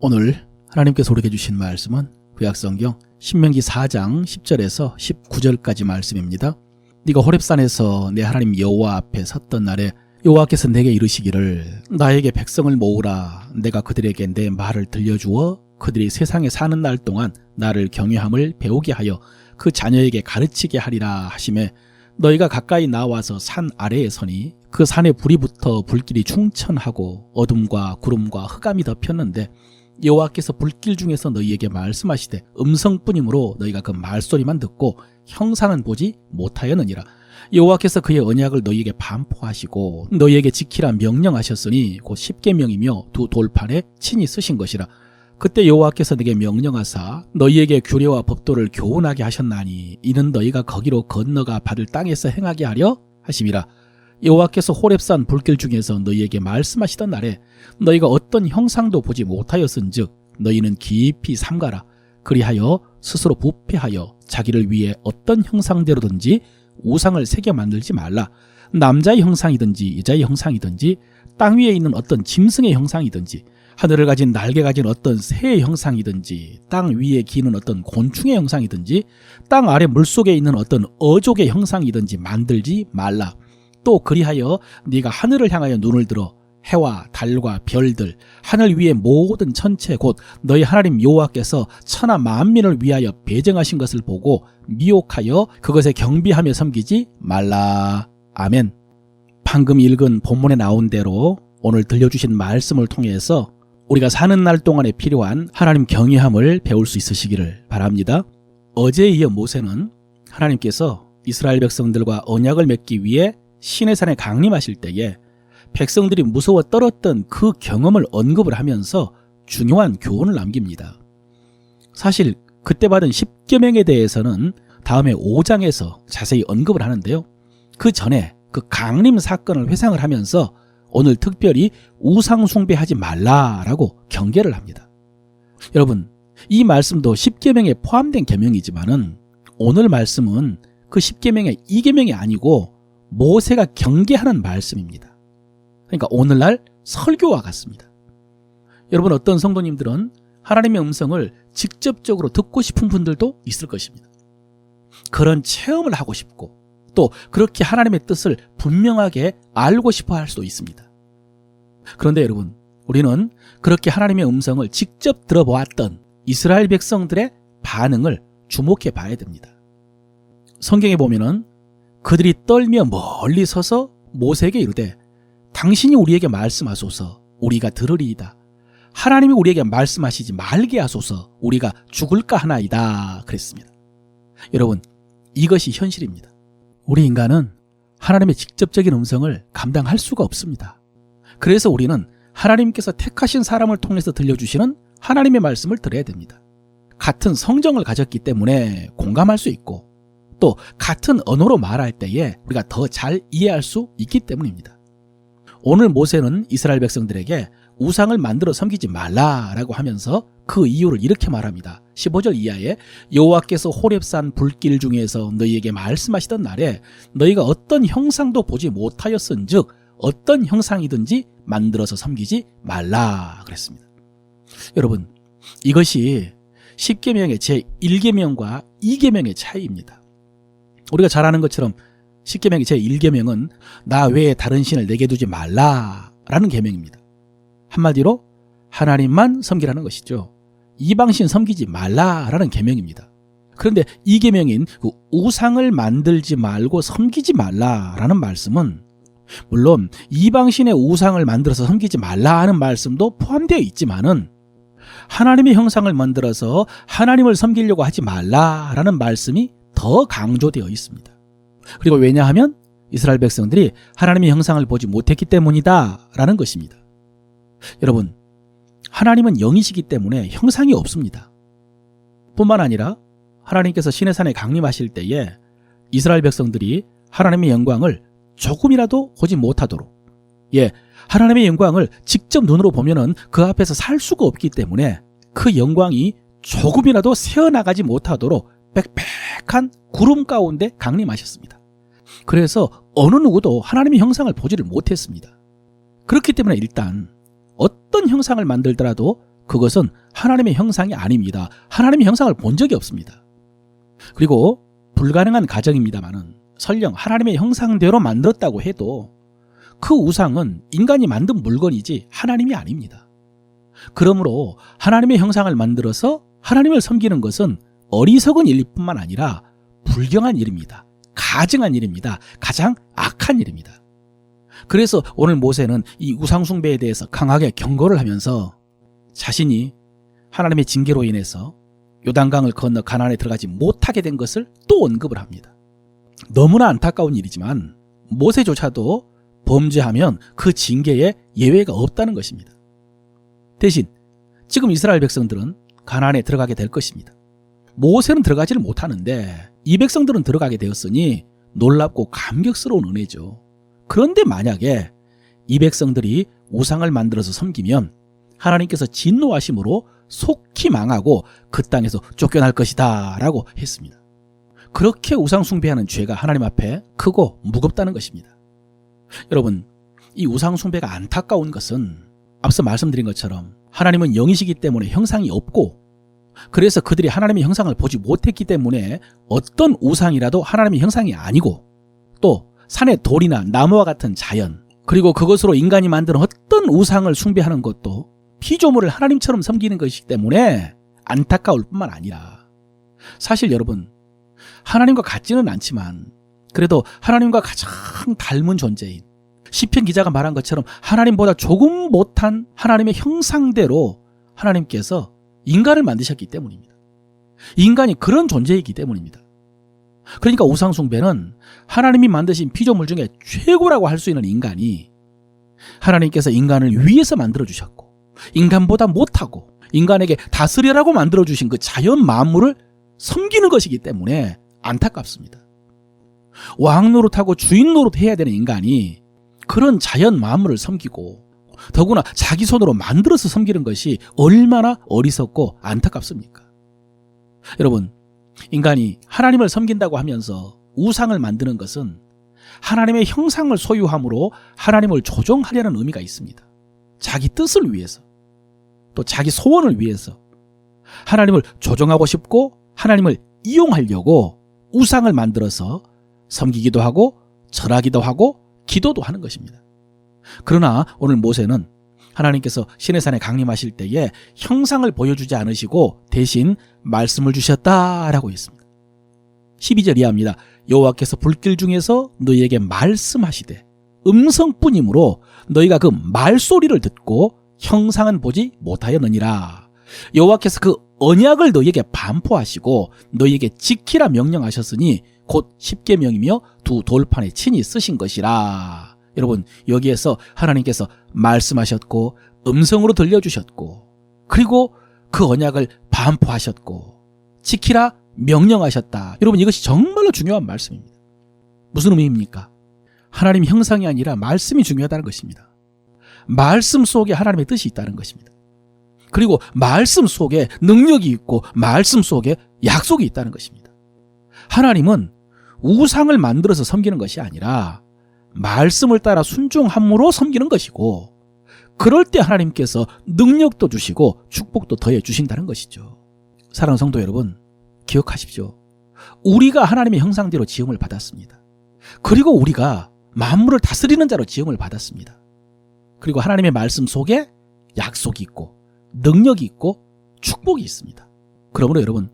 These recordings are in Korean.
오늘 하나님께서 우리에게 주신 말씀은 구약성경 신명기 4장 10절에서 19절까지 말씀입니다. 네가 호렙산에서 내 하나님 여호와 앞에 섰던 날에 여호와께서 내게 이르시기를 나에게 백성을 모으라. 내가 그들에게 내 말을 들려주어 그들이 세상에 사는 날 동안 나를 경외함을 배우게 하여 그 자녀에게 가르치게 하리라 하시매, 너희가 가까이 나와서 산 아래에 서니 그 산에 불이 붙어 불길이 충천하고 어둠과 구름과 흑암이 덮였는데 여호와께서 불길 중에서 너희에게 말씀하시되 음성뿐이므로 너희가 그 말소리만 듣고 형상은 보지 못하였느니라. 여호와께서 그의 언약을 너희에게 반포하시고 너희에게 지키라 명령하셨으니 곧 십계명이며 두 돌판에 친히 쓰신 것이라. 그때 여호와께서 내게 명령하사 너희에게 규례와 법도를 교훈하게 하셨나니 이는 너희가 거기로 건너가 받을 땅에서 행하게 하려 하심이라. 여호와께서 호렙산 불길 중에서 너희에게 말씀하시던 날에 너희가 어떤 형상도 보지 못하였은즉 너희는 깊이 삼가라. 그리하여 스스로 부패하여 자기를 위해 어떤 형상대로든지 우상을 새겨 만들지 말라. 남자의 형상이든지 여자의 형상이든지 땅 위에 있는 어떤 짐승의 형상이든지 하늘을 가진 날개 가진 어떤 새의 형상이든지 땅 위에 기는 어떤 곤충의 형상이든지 땅 아래 물속에 있는 어떤 어족의 형상이든지 만들지 말라. 또 그리하여 네가 하늘을 향하여 눈을 들어 해와 달과 별들 하늘 위의 모든 천체 곧 너희 하나님 여호와께서 천하 만민을 위하여 배정하신 것을 보고 미혹하여 그것에 경비하며 섬기지 말라. 아멘. 방금 읽은 본문에 나온 대로 오늘 들려주신 말씀을 통해서 우리가 사는 날 동안에 필요한 하나님 경외함을 배울 수 있으시기를 바랍니다. 어제에 이어 모세는 하나님께서 이스라엘 백성들과 언약을 맺기 위해 시내산에 강림하실 때에 백성들이 무서워 떨었던 그 경험을 언급을 하면서 중요한 교훈을 남깁니다. 사실 그때 받은 십계명에 대해서는 다음에 5장에서 자세히 언급을 하는데요. 그 전에 그 강림 사건을 회상을 하면서 오늘 특별히 우상 숭배하지 말라라고 경계를 합니다. 여러분, 이 말씀도 십계명에 포함된 계명이지만은 오늘 말씀은 그 십계명의 2계명이 아니고 모세가 경계하는 말씀입니다. 그러니까 오늘날 설교와 같습니다. 여러분, 어떤 성도님들은 하나님의 음성을 직접적으로 듣고 싶은 분들도 있을 것입니다. 그런 체험을 하고 싶고 또 그렇게 하나님의 뜻을 분명하게 알고 싶어 할 수도 있습니다. 그런데 여러분, 우리는 그렇게 하나님의 음성을 직접 들어보았던 이스라엘 백성들의 반응을 주목해 봐야 됩니다. 성경에 보면은 그들이 떨며 멀리 서서 모세에게 이르되 당신이 우리에게 말씀하소서 우리가 들으리이다. 하나님이 우리에게 말씀하시지 말게 하소서 우리가 죽을까 하나이다 그랬습니다. 여러분, 이것이 현실입니다. 우리 인간은 하나님의 직접적인 음성을 감당할 수가 없습니다. 그래서 우리는 하나님께서 택하신 사람을 통해서 들려주시는 하나님의 말씀을 들어야 됩니다. 같은 성정을 가졌기 때문에 공감할 수 있고 또 같은 언어로 말할 때에 우리가 더 잘 이해할 수 있기 때문입니다. 오늘 모세는 이스라엘 백성들에게 우상을 만들어 섬기지 말라라고 하면서 그 이유를 이렇게 말합니다. 15절 이하에 여호와께서 호렙산 불길 중에서 너희에게 말씀하시던 날에 너희가 어떤 형상도 보지 못하였은즉 어떤 형상이든지 만들어서 섬기지 말라 그랬습니다. 여러분, 이것이 십계명의 제1계명과 2계명의 차이입니다. 우리가 잘 아는 것처럼 십계명의 제1계명은 나 외에 다른 신을 내게 두지 말라라는 계명입니다. 한마디로 하나님만 섬기라는 것이죠. 이방신 섬기지 말라라는 계명입니다. 그런데 이 계명인 그 우상을 만들지 말고 섬기지 말라라는 말씀은 물론 이방신의 우상을 만들어서 섬기지 말라 하는 말씀도 포함되어 있지만은 하나님의 형상을 만들어서 하나님을 섬기려고 하지 말라라는 말씀이 더 강조되어 있습니다. 그리고 왜냐하면 이스라엘 백성들이 하나님의 형상을 보지 못했기 때문이다 라는 것입니다. 여러분, 하나님은 영이시기 때문에 형상이 없습니다. 뿐만 아니라 하나님께서 시내산에 강림하실 때에 이스라엘 백성들이 하나님의 영광을 조금이라도 보지 못하도록, 하나님의 영광을 직접 눈으로 보면은 그 앞에서 살 수가 없기 때문에 그 영광이 조금이라도 새어나가지 못하도록 빽빽한 구름 가운데 강림하셨습니다. 그래서 어느 누구도 하나님의 형상을 보지를 못했습니다. 그렇기 때문에 일단 어떤 형상을 만들더라도 그것은 하나님의 형상이 아닙니다. 하나님의 형상을 본 적이 없습니다. 그리고 불가능한 가정입니다만은 설령 하나님의 형상대로 만들었다고 해도 그 우상은 인간이 만든 물건이지 하나님이 아닙니다. 그러므로 하나님의 형상을 만들어서 하나님을 섬기는 것은 어리석은 일뿐만 아니라 불경한 일입니다. 가증한 일입니다. 가장 악한 일입니다. 그래서 오늘 모세는 이 우상 숭배에 대해서 강하게 경고를 하면서 자신이 하나님의 징계로 인해서 요단강을 건너 가나안에 들어가지 못하게 된 것을 또 언급을 합니다. 너무나 안타까운 일이지만 모세조차도 범죄하면 그 징계에 예외가 없다는 것입니다. 대신 지금 이스라엘 백성들은 가나안에 들어가게 될 것입니다. 모세는 들어가지를 못하는데 이 백성들은 들어가게 되었으니 놀랍고 감격스러운 은혜죠. 그런데 만약에 이 백성들이 우상을 만들어서 섬기면 하나님께서 진노하심으로 속히 망하고 그 땅에서 쫓겨날 것이다 라고 했습니다. 그렇게 우상 숭배하는 죄가 하나님 앞에 크고 무겁다는 것입니다. 여러분, 이 우상 숭배가 안타까운 것은 앞서 말씀드린 것처럼 하나님은 영이시기 때문에 형상이 없고, 그래서 그들이 하나님의 형상을 보지 못했기 때문에 어떤 우상이라도 하나님의 형상이 아니고, 또 산의 돌이나 나무와 같은 자연, 그리고 그것으로 인간이 만드는 어떤 우상을 숭배하는 것도 피조물을 하나님처럼 섬기는 것이기 때문에 안타까울 뿐만 아니라, 사실 여러분, 하나님과 같지는 않지만 그래도 하나님과 가장 닮은 존재인 시편 기자가 말한 것처럼 하나님보다 조금 못한 하나님의 형상대로 하나님께서 인간을 만드셨기 때문입니다. 인간이 그런 존재이기 때문입니다. 그러니까 우상 숭배는 하나님이 만드신 피조물 중에 최고라고 할 수 있는 인간이 하나님께서 인간을 위해서 만들어주셨고, 인간보다 못하고 인간에게 다스리라고 만들어주신 그 자연 만물을 섬기는 것이기 때문에 안타깝습니다. 왕 노릇하고 주인 노릇해야 되는 인간이 그런 자연 만물을 섬기고, 더구나 자기 손으로 만들어서 섬기는 것이 얼마나 어리석고 안타깝습니까? 여러분, 인간이 하나님을 섬긴다고 하면서 우상을 만드는 것은 하나님의 형상을 소유함으로 하나님을 조종하려는 의미가 있습니다. 자기 뜻을 위해서, 또 자기 소원을 위해서 하나님을 조종하고 싶고 하나님을 이용하려고 우상을 만들어서 섬기기도 하고 절하기도 하고 기도도 하는 것입니다. 그러나 오늘 모세는 하나님께서 시내산에 강림하실 때에 형상을 보여주지 않으시고 대신 말씀을 주셨다라고 했습니다. 12절 이하입니다. 여호와께서 불길 중에서 너희에게 말씀하시되 음성뿐이므로 너희가 그 말소리를 듣고 형상은 보지 못하였느니라. 여호와께서 그 언약을 너희에게 반포하시고 너희에게 지키라 명령하셨으니 곧 십계명이며 두 돌판에 친히 쓰신 것이라. 여러분, 여기에서 하나님께서 말씀하셨고 음성으로 들려주셨고, 그리고 그 언약을 반포하셨고 지키라 명령하셨다. 여러분, 이것이 정말로 중요한 말씀입니다. 무슨 의미입니까? 하나님 형상이 아니라 말씀이 중요하다는 것입니다. 말씀 속에 하나님의 뜻이 있다는 것입니다. 그리고 말씀 속에 능력이 있고 말씀 속에 약속이 있다는 것입니다. 하나님은 우상을 만들어서 섬기는 것이 아니라 말씀을 따라 순종함으로 섬기는 것이고, 그럴 때 하나님께서 능력도 주시고 축복도 더해 주신다는 것이죠. 사랑하는 성도 여러분, 기억하십시오. 우리가 하나님의 형상대로 지음을 받았습니다. 그리고 우리가 만물을 다스리는 자로 지음을 받았습니다. 그리고 하나님의 말씀 속에 약속이 있고 능력이 있고 축복이 있습니다. 그러므로 여러분,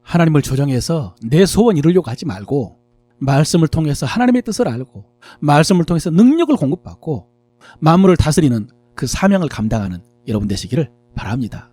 하나님을 조정해서 내 소원 이루려고 하지 말고 말씀을 통해서 하나님의 뜻을 알고 말씀을 통해서 능력을 공급받고 만물을 다스리는 그 사명을 감당하는 여러분 되시기를 바랍니다.